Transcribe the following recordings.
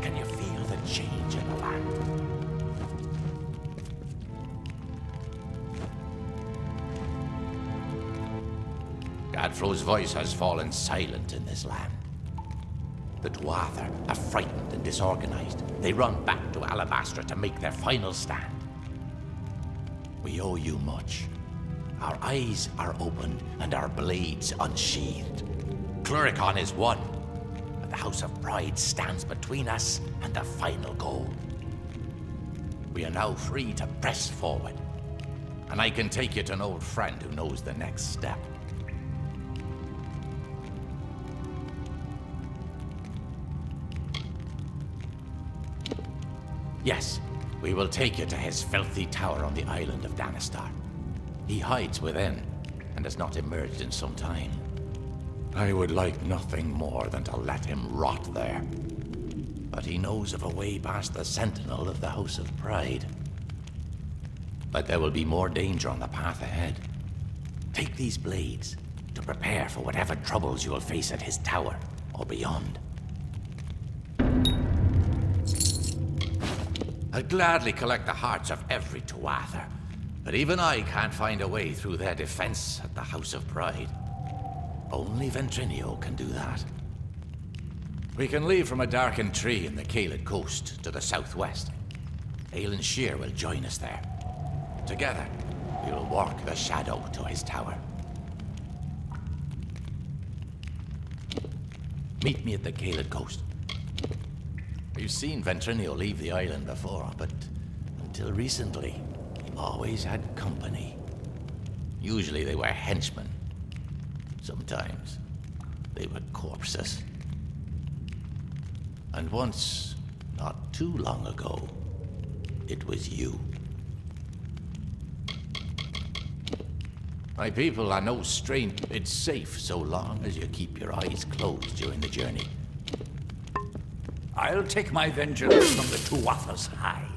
Can you feel the change in the land? Gadfro's voice has fallen silent in this land. The Dwather are frightened and disorganized. They run back to Alabastra to make their final stand. We owe you much. Our eyes are opened and our blades unsheathed. Cluricon is won, but the House of Pride stands between us and the final goal. We are now free to press forward, and I can take you to an old friend who knows the next step. Yes, we will take you to his filthy tower on the island of Danistar. He hides within, and has not emerged in some time. I would like nothing more than to let him rot there. But he knows of a way past the sentinel of the House of Pride. But there will be more danger on the path ahead. Take these blades to prepare for whatever troubles you will face at his tower or beyond. I'd gladly collect the hearts of every Tuatha, but even I can't find a way through their defense at the House of Pride. Only Ventrinio can do that. We can leave from a darkened tree in the Caelid coast to the southwest. Aelin Shear will join us there. Together, we will walk the shadow to his tower. Meet me at the Caelid coast. We've seen Ventrinio leave the island before, but until recently, he always had company. Usually they were henchmen. Sometimes they were corpses. And once, not too long ago, it was you. My people are no strain. It's safe so long as you keep your eyes closed during the journey. I'll take my vengeance from the Tuatha's hide.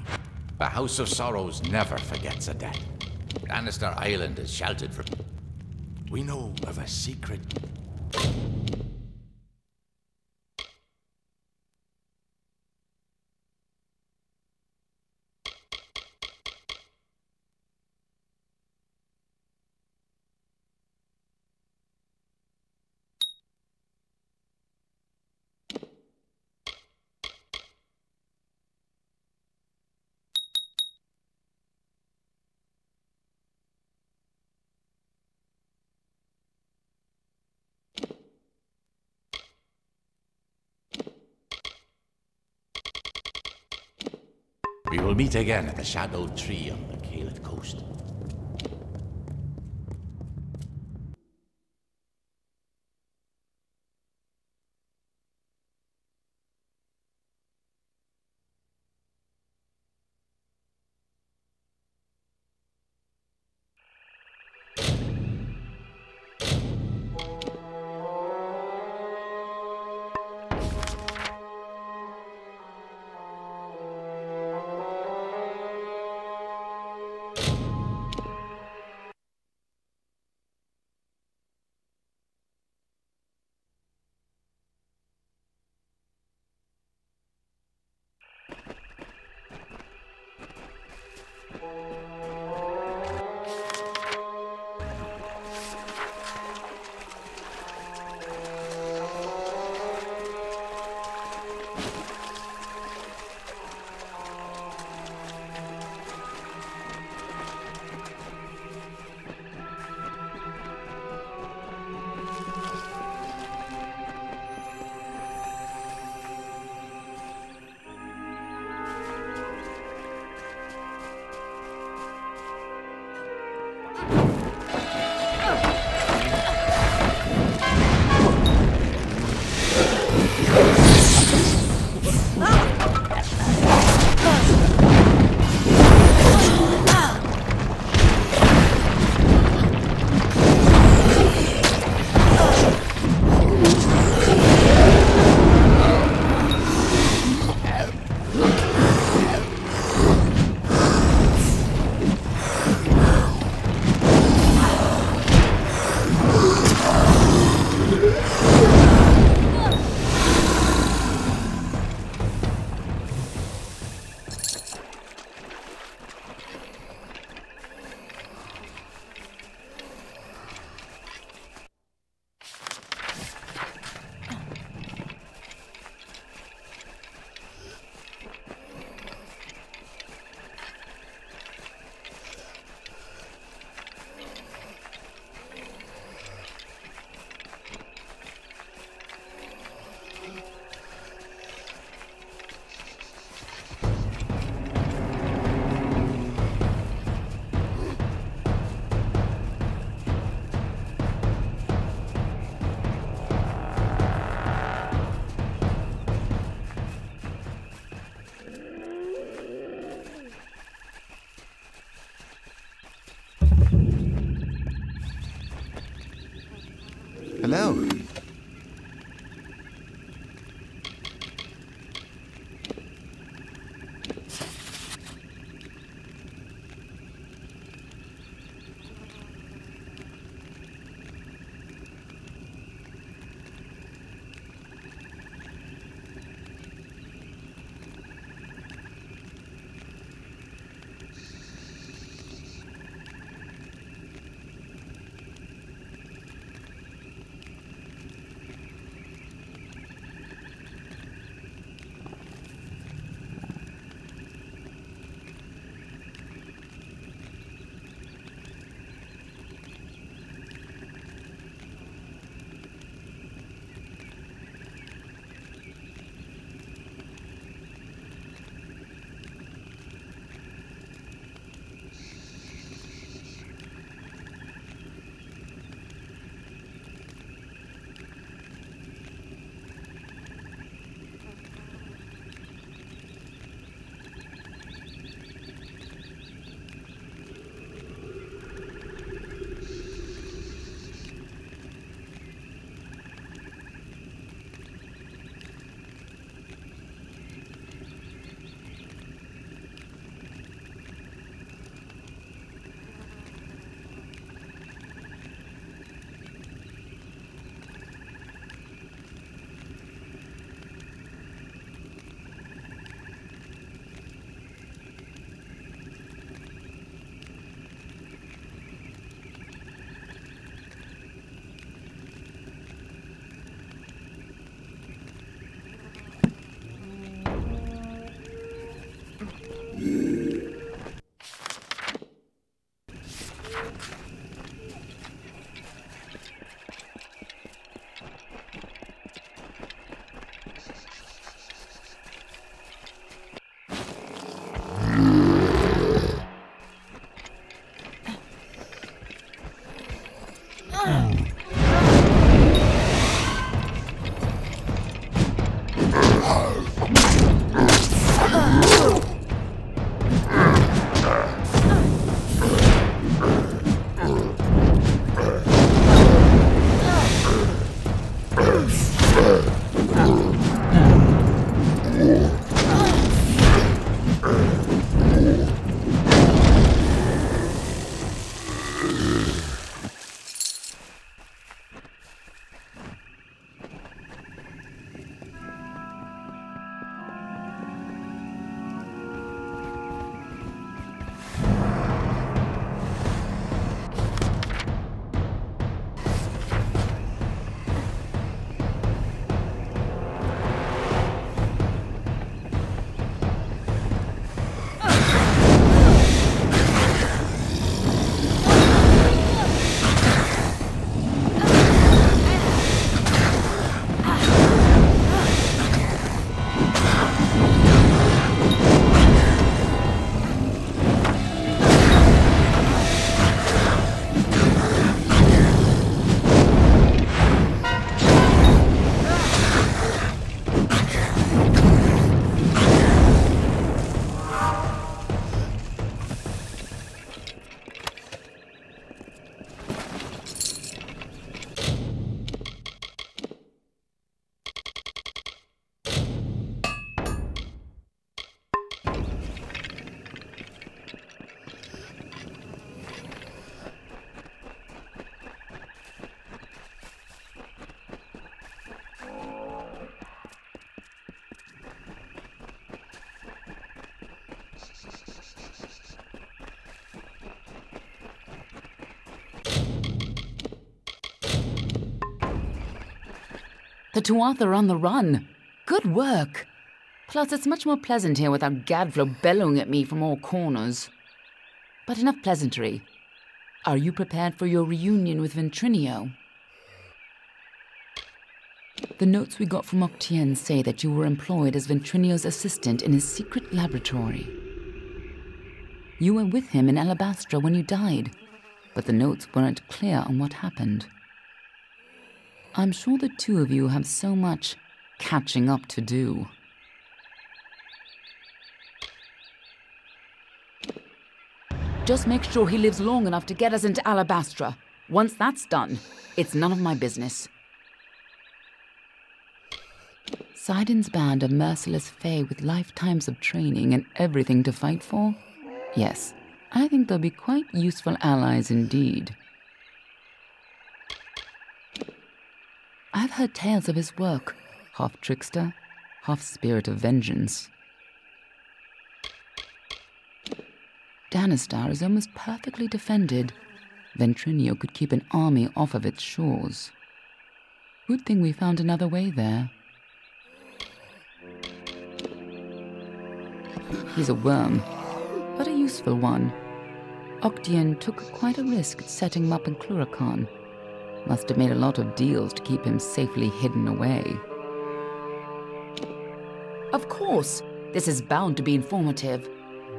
The House of Sorrows never forgets a debt. Danistar Island is sheltered from... We know of a secret... We will meet again at the shadowed tree on the Caelid coast. Hello. The Tuatha are on the run. Good work. Plus, it's much more pleasant here without Gadflow bellowing at me from all corners. But enough pleasantry. Are you prepared for your reunion with Ventrinio? The notes we got from Octien say that you were employed as Ventrinio's assistant in his secret laboratory. You were with him in Alabastra when you died, but the notes weren't clear on what happened. I'm sure the two of you have so much catching up to do. Just make sure he lives long enough to get us into Alabastra. Once that's done, it's none of my business. Sidon's band are merciless Fae with lifetimes of training and everything to fight for? Yes, I think they'll be quite useful allies indeed. I've heard tales of his work, half trickster, half spirit of vengeance. Danistar is almost perfectly defended. Ventrinio could keep an army off of its shores. Good thing we found another way there. He's a worm, but a useful one. Octien took quite a risk setting him up in Cluracan. Must have made a lot of deals to keep him safely hidden away. Of course, this is bound to be informative.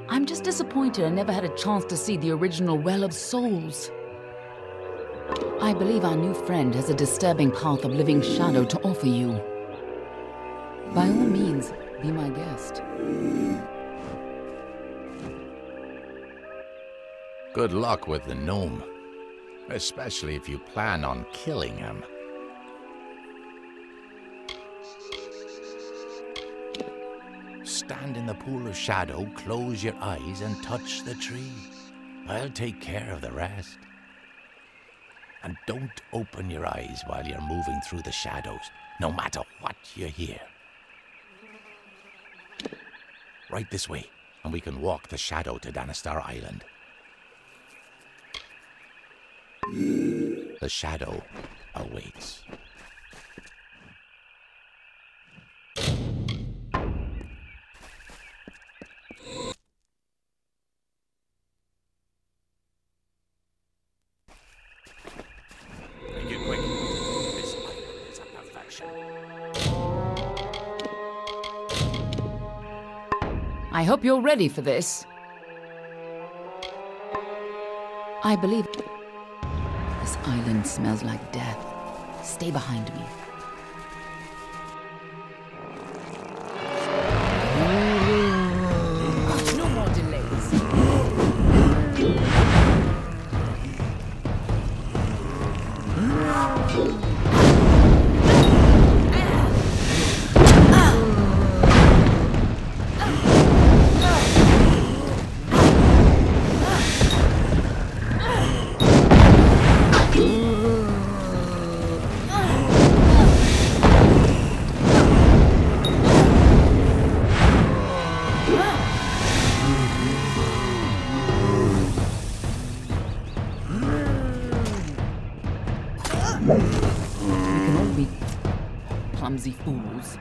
I'm just disappointed I never had a chance to see the original Well of Souls. I believe our new friend has a disturbing path of living shadow to offer you. By all means, be my guest. Good luck with the gnome, especially if you plan on killing him. Stand in the pool of shadow, close your eyes, and touch the tree. I'll take care of the rest. And don't open your eyes while you're moving through the shadows, no matter what you hear. Right this way, and we can walk the shadow to Danistar Island. The shadow awaits. Make it quick. This island is a perfection. I hope you're ready for this. I believe this island smells like death. Stay behind me. No more delays. We can all be clumsy fools.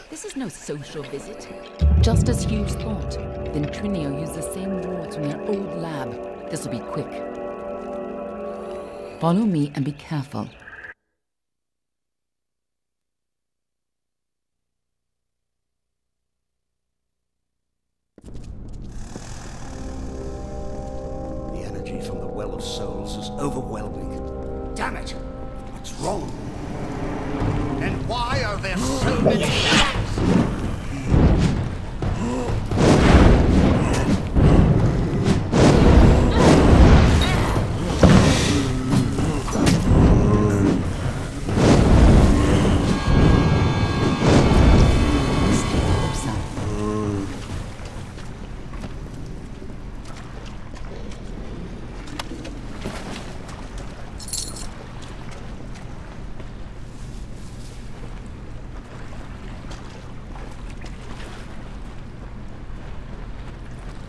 This is no social visit. Just as Hughes thought, Ventrinio used the same wards from their old lab. This'll be quick. Follow me and be careful. The energy from the Well of Souls is overwhelming. Damn it! What's wrong? And why are there so many traps?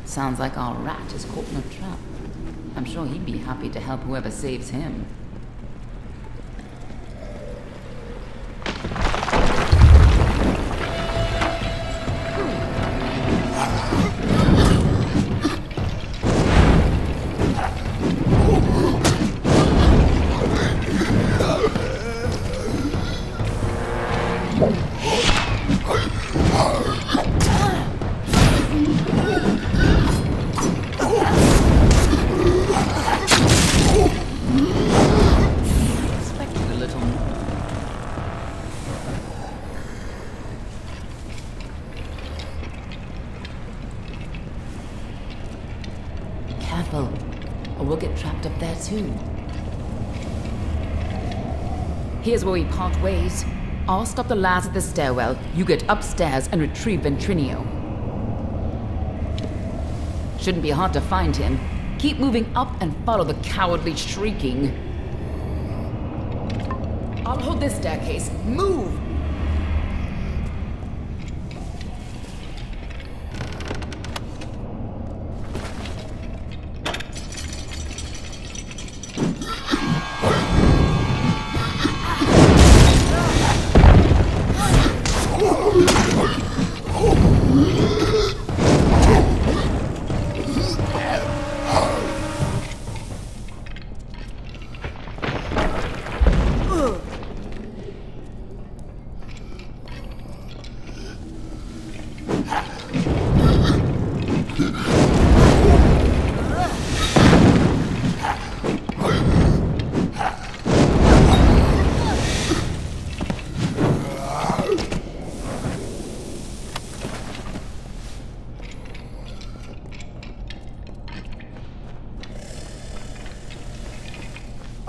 Sounds like our rat is caught in a trap. I'm sure he'd be happy to help whoever saves him. Careful, or we'll get trapped up there too. Here's where we part ways. I'll stop the lads at the stairwell. You get upstairs and retrieve Ventrinio. Shouldn't be hard to find him. Keep moving up and follow the cowardly shrieking. I'll hold this staircase. Move!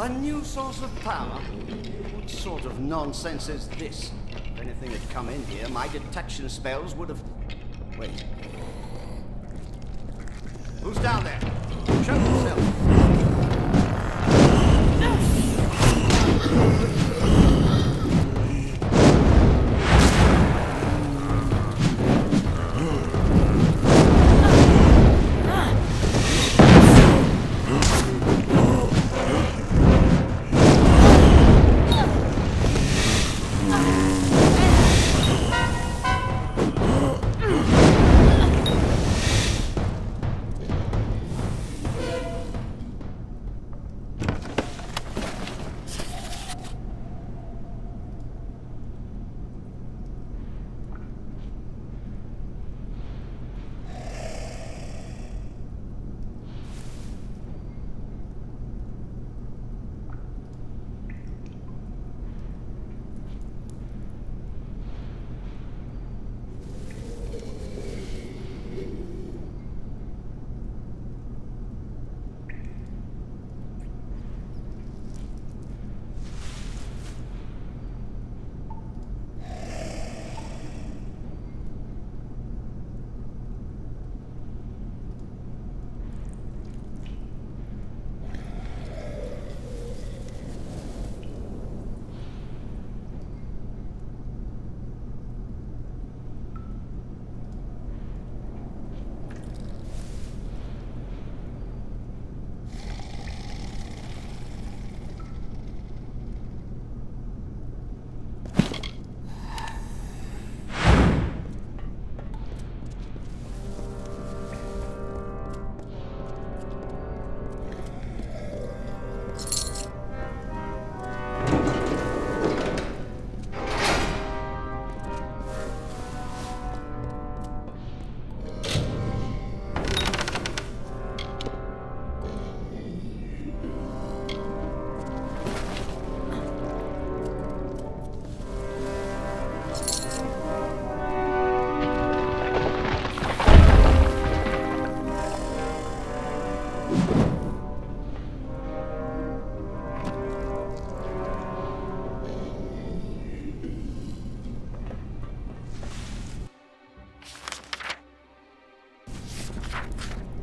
A new source of power? What sort of nonsense is this? If anything had come in here, my detection spells would have... Wait. Who's down there? Show yourself.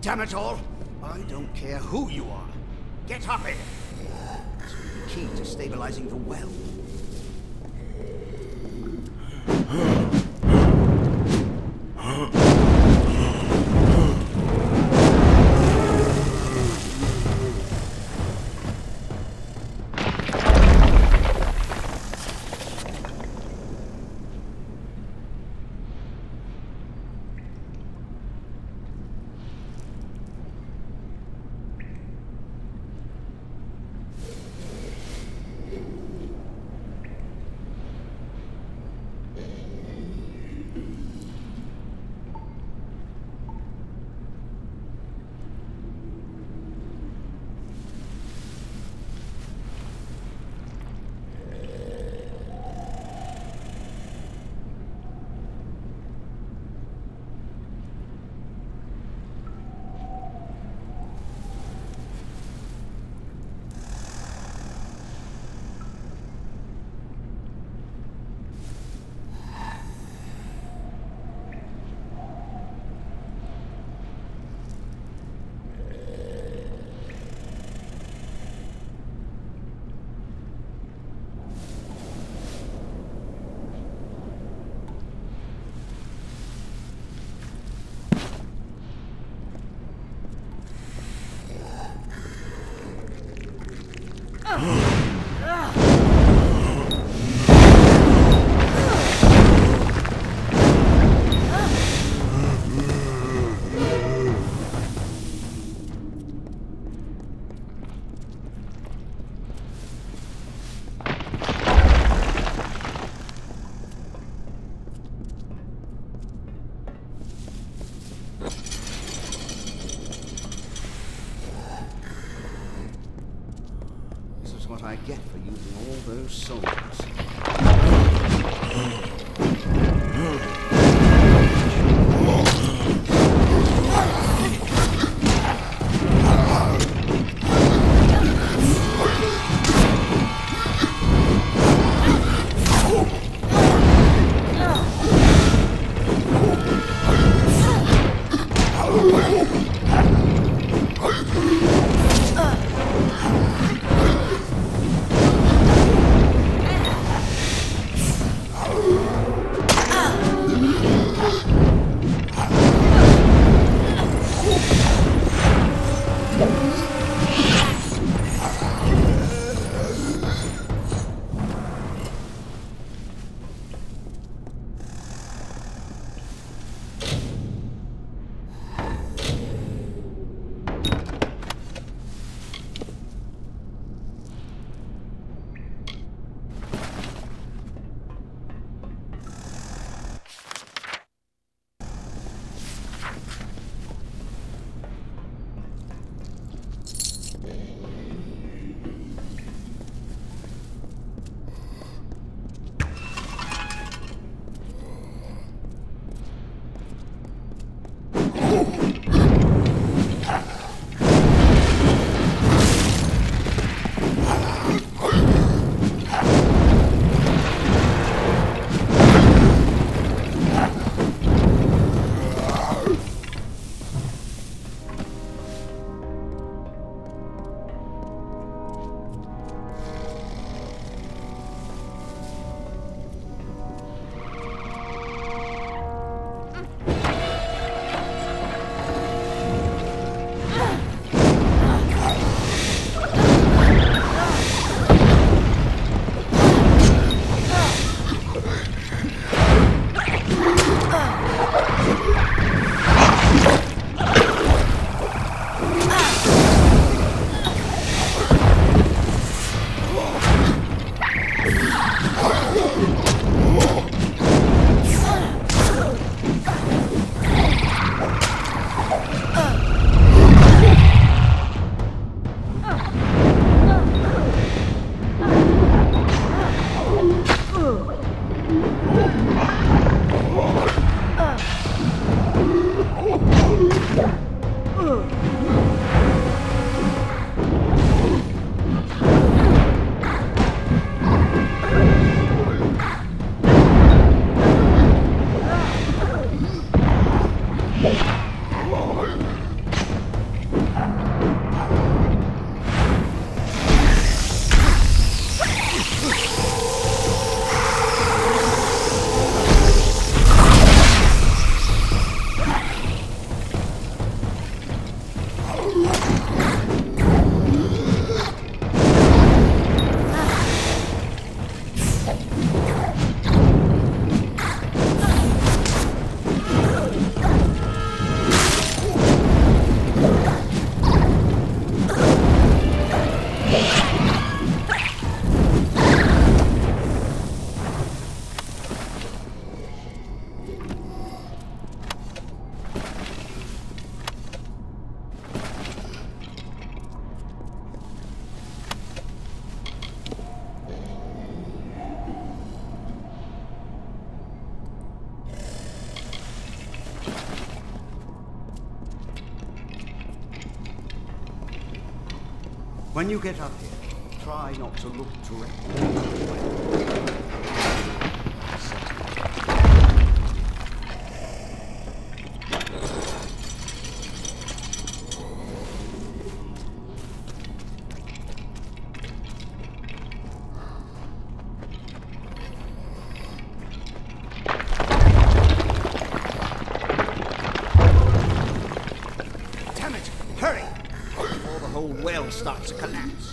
damn it all! I don't care who you are. Get up here! This will be key to stabilizing the well. What I get for using all those soldiers. When you get up here, try not to look directly. Starts to collapse.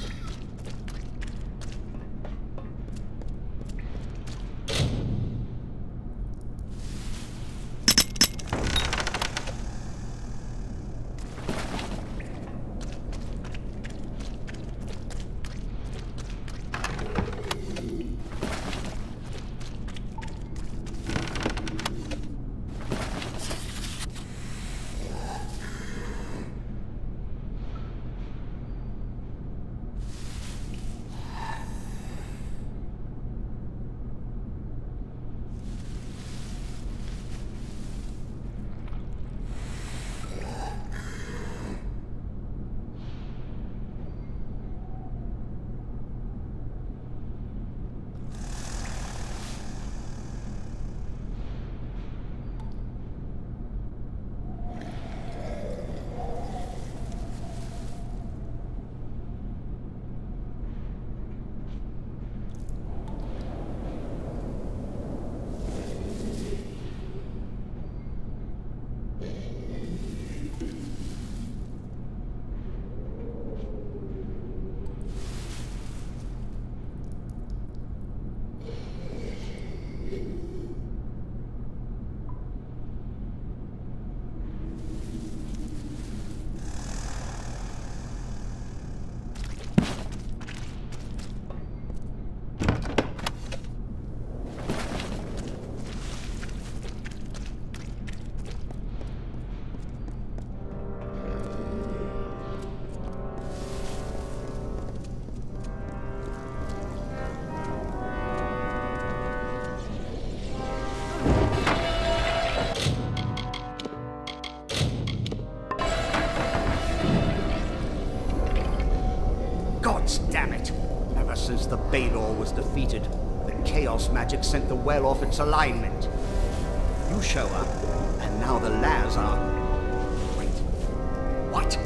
Damn it! Ever since the Balor was defeated, the Chaos magic sent the well off its alignment. You show up, and now the Laz are... Wait. What?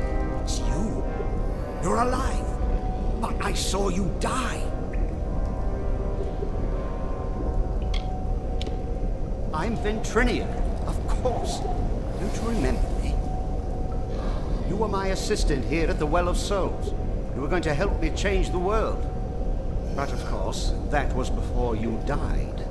It's you? You're alive! But I saw you die! I'm Ventrinia, of course. Don't you remember me? You were my assistant here at the Well of Souls. You were going to help me change the world. But of course, that was before you died.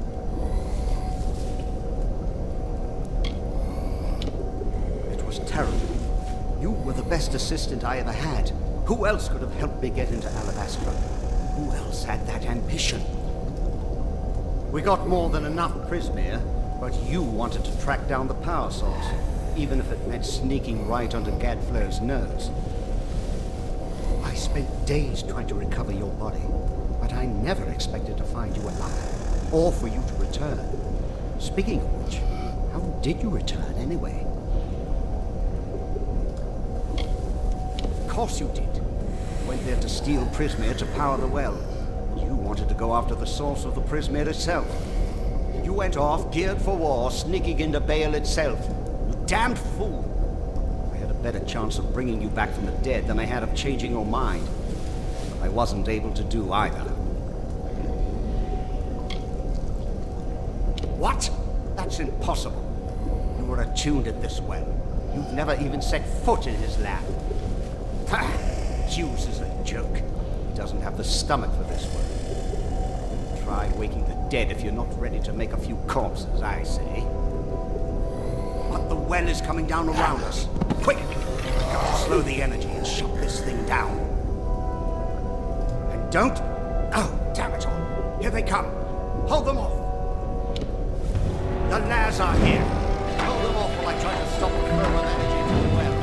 It was terrible. You were the best assistant I ever had. Who else could have helped me get into Alabastra? Who else had that ambition? We got more than enough Prismere, but you wanted to track down the power source, even if it meant sneaking right under Gadflo's nose. I spent days trying to recover your body, but I never expected to find you alive, or for you to return. Speaking of which, how did you return anyway? Of course you did. You went there to steal Prismere to power the well. You wanted to go after the source of the Prismere itself. You went off, geared for war, sneaking into Baal itself. You damned fool! I had a better chance of bringing you back from the dead than I had of changing your mind. But I wasn't able to do either. What? That's impossible. You were attuned at this well. You've never even set foot in his lab. Ha! Zeus is a joke. He doesn't have the stomach for this work. Try waking the dead if you're not ready to make a few corpses, I say. But the well is coming down around us. Quick! We've got to slow the energy and shut this thing down. And don't... Oh, damn it all. Here they come. Hold them off. The Laz are here. Hold them off while I try to stop the flow of energy to the well.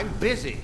I'm busy.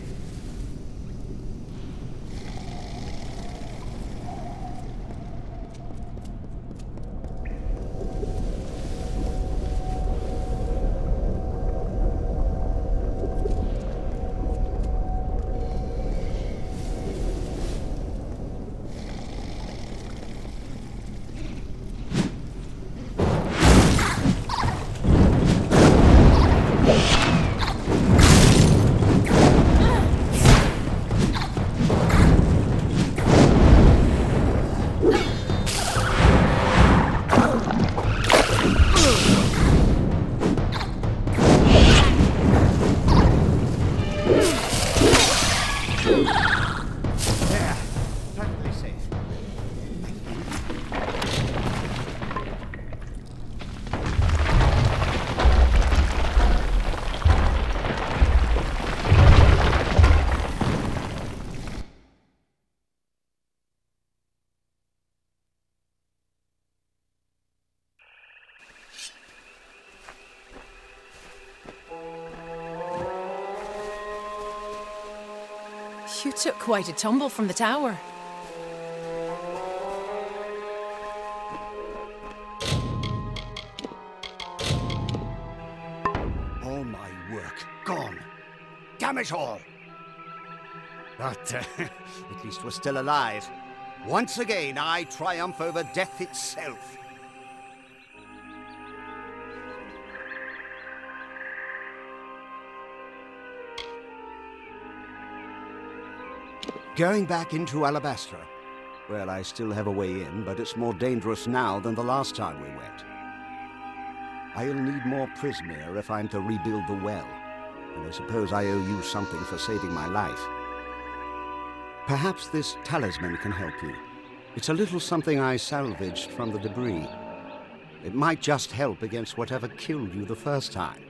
You took quite a tumble from the tower. All my work gone. Damn it all! But at least we're still alive. Once again, I triumph over death itself. Going back into Alabastra. Well, I still have a way in, but it's more dangerous now than the last time we went. I'll need more Prismere if I'm to rebuild the well, and I suppose I owe you something for saving my life. Perhaps this talisman can help you. It's a little something I salvaged from the debris. It might just help against whatever killed you the first time.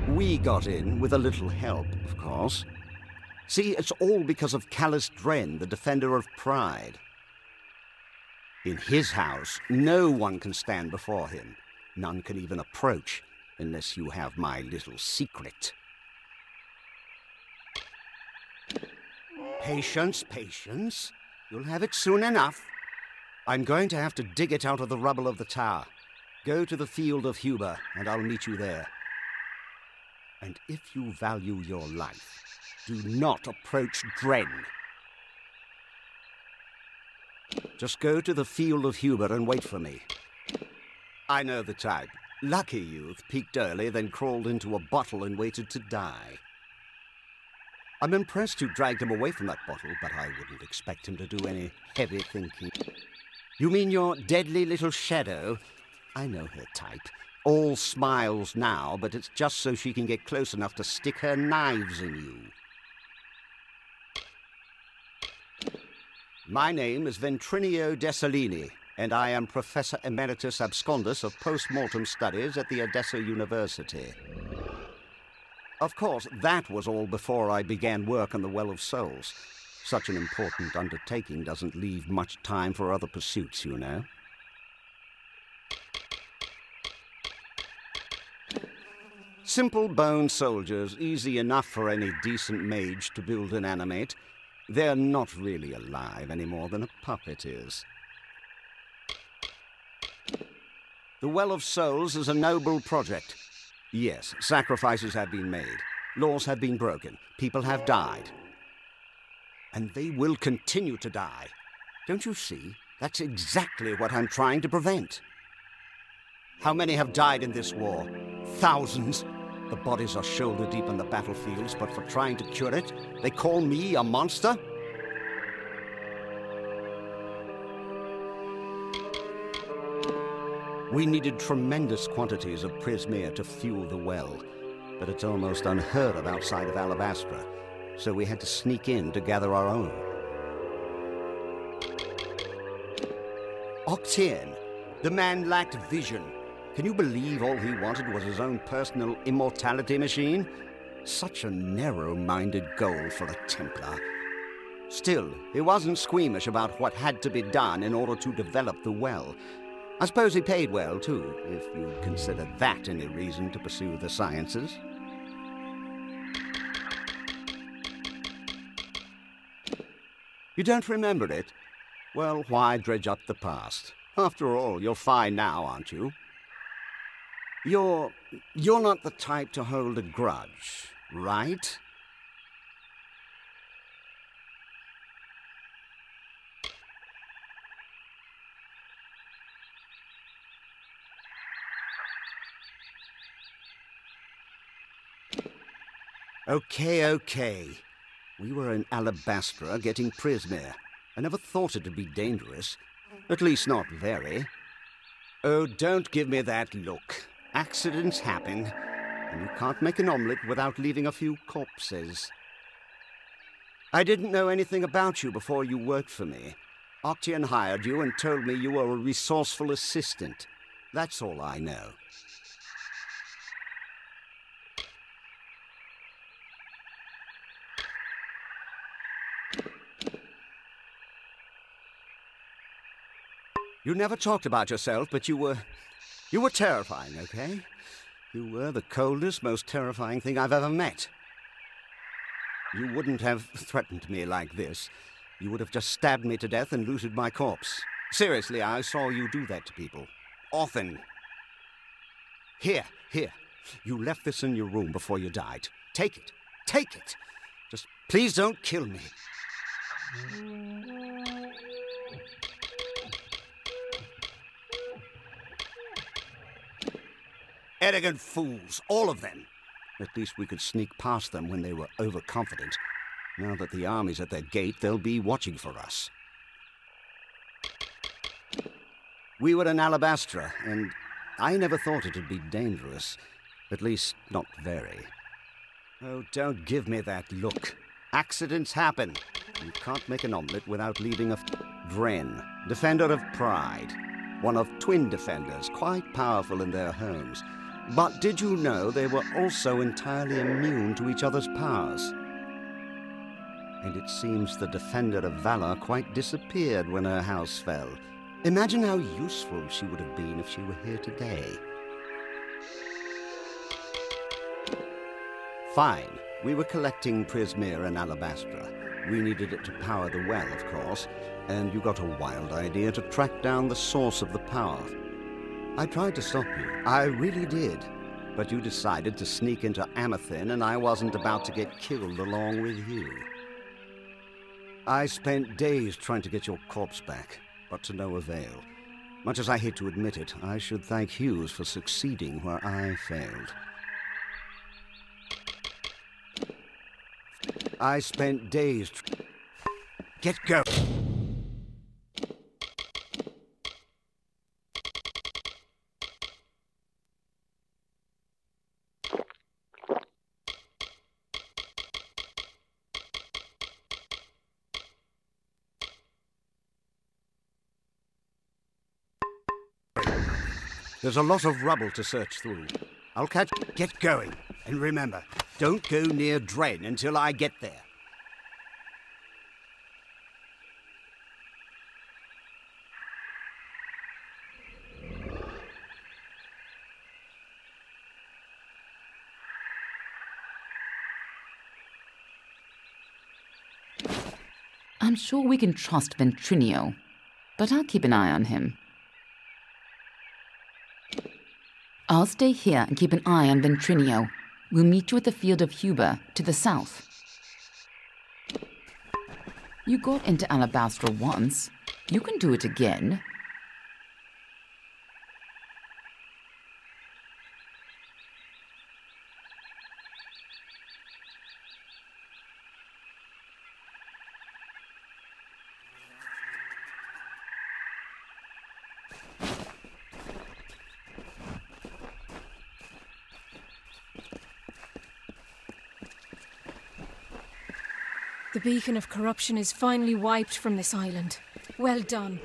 We got in with a little help, of course. See, it's all because of Callus Dren, the defender of pride. In his house, no one can stand before him. None can even approach, unless you have my little secret. Patience, patience. You'll have it soon enough. I'm going to have to dig it out of the rubble of the tower. Go to the field of Huber, and I'll meet you there. And if you value your life, do not approach Dren. Just go to the field of Huber and wait for me. I know the type. Lucky youth, peaked early, then crawled into a bottle and waited to die. I'm impressed you dragged him away from that bottle, but I wouldn't expect him to do any heavy thinking. You mean your deadly little shadow? I know her type. All smiles now, but it's just so she can get close enough to stick her knives in you. My name is Ventrinio Dessalini, and I am Professor Emeritus Abscondus of Post-Mortem Studies at the Odessa University. Of course, that was all before I began work on the Well of Souls. Such an important undertaking doesn't leave much time for other pursuits, you know. Simple bone soldiers, easy enough for any decent mage to build and animate. They're not really alive any more than a puppet is. The Well of Souls is a noble project. Yes, sacrifices have been made. Laws have been broken. People have died. And they will continue to die. Don't you see? That's exactly what I'm trying to prevent. How many have died in this war? Thousands. The bodies are shoulder deep in the battlefields, but for trying to cure it, they call me a monster? We needed tremendous quantities of prismere to fuel the well, but it's almost unheard of outside of Alabastra, so we had to sneak in to gather our own. Octien, the man lacked vision. Can you believe all he wanted was his own personal immortality machine? Such a narrow-minded goal for a Templar. Still, he wasn't squeamish about what had to be done in order to develop the well. I suppose he paid well, too, if you consider that any reason to pursue the sciences. You don't remember it? Well, why dredge up the past? After all, you're fine now, aren't you? You're not the type to hold a grudge, right? Okay. We were in Alabastra getting prismere. I never thought it'd be dangerous. At least not very. Oh, don't give me that look. Accidents happen, and you can't make an omelette without leaving a few corpses. I didn't know anything about you before you worked for me. Octien hired you and told me you were a resourceful assistant. That's all I know. You never talked about yourself, but you were terrifying, okay? You were the coldest, most terrifying thing I've ever met. You wouldn't have threatened me like this. You would have just stabbed me to death and looted my corpse. Seriously, I saw you do that to people. Often. Here. You left this in your room before you died. Take it. Just please don't kill me. Arrogant fools, all of them. At least we could sneak past them when they were overconfident. Now that the army's at their gate, they'll be watching for us. We were in Alabastra, and I never thought it'd be dangerous. At least, not very. Oh, don't give me that look. Accidents happen. You can't make an omelette without leaving a... Dren, defender of pride. One of twin defenders, quite powerful in their homes. But did you know they were also entirely immune to each other's powers? And it seems the Defender of Valor quite disappeared when her house fell. Imagine how useful she would have been if she were here today. Fine. We were collecting prismere in Alabastra. We needed it to power the well, of course, and you got a wild idea to track down the source of the power. I tried to stop you. I really did. But you decided to sneak into Amathin, and I wasn't about to get killed along with you. I spent days trying to get your corpse back, but to no avail. Much as I hate to admit it, I should thank Hughes for succeeding where I failed. I spent days... Get going! There's a lot of rubble to search through. I'll catch... Get going. And remember, don't go near Dren until I get there. I'm sure we can trust Ventrinio, but I'll keep an eye on him. I'll stay here and keep an eye on Ventrinio. We'll meet you at the field of Huber, to the south. You got into Alabastra once. You can do it again. The beacon of corruption is finally wiped from this island. Well done.